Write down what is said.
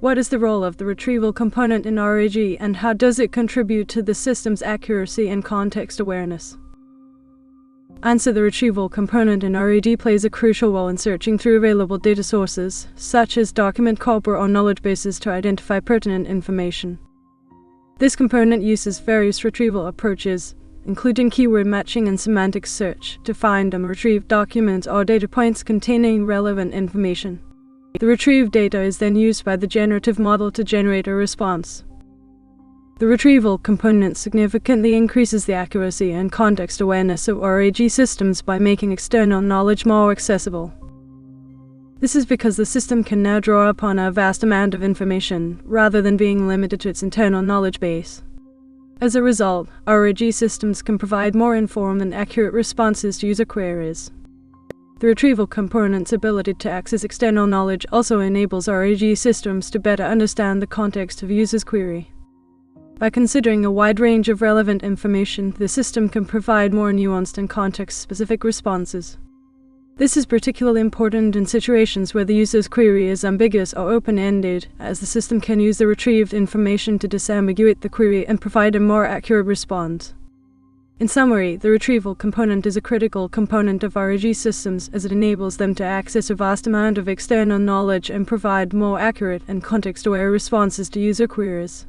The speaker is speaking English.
What is the role of the retrieval component in RAG, and how does it contribute to the system's accuracy and context awareness? Answer. The retrieval component in RAG plays a crucial role in searching through available data sources, such as document corpora or knowledge bases, to identify pertinent information. This component uses various retrieval approaches, including keyword matching and semantic search, to find and retrieve documents or data points containing relevant information. The retrieved data is then used by the generative model to generate a response. The retrieval component significantly increases the accuracy and context awareness of RAG systems by making external knowledge more accessible. This is because the system can now draw upon a vast amount of information, rather than being limited to its internal knowledge base. As a result, RAG systems can provide more informed and accurate responses to user queries. The retrieval component's ability to access external knowledge also enables RAG systems to better understand the context of a user's query. By considering a wide range of relevant information, the system can provide more nuanced and context-specific responses. This is particularly important in situations where the user's query is ambiguous or open-ended, as the system can use the retrieved information to disambiguate the query and provide a more accurate response. In summary, the retrieval component is a critical component of RAG systems, as it enables them to access a vast amount of external knowledge and provide more accurate and context-aware responses to user queries.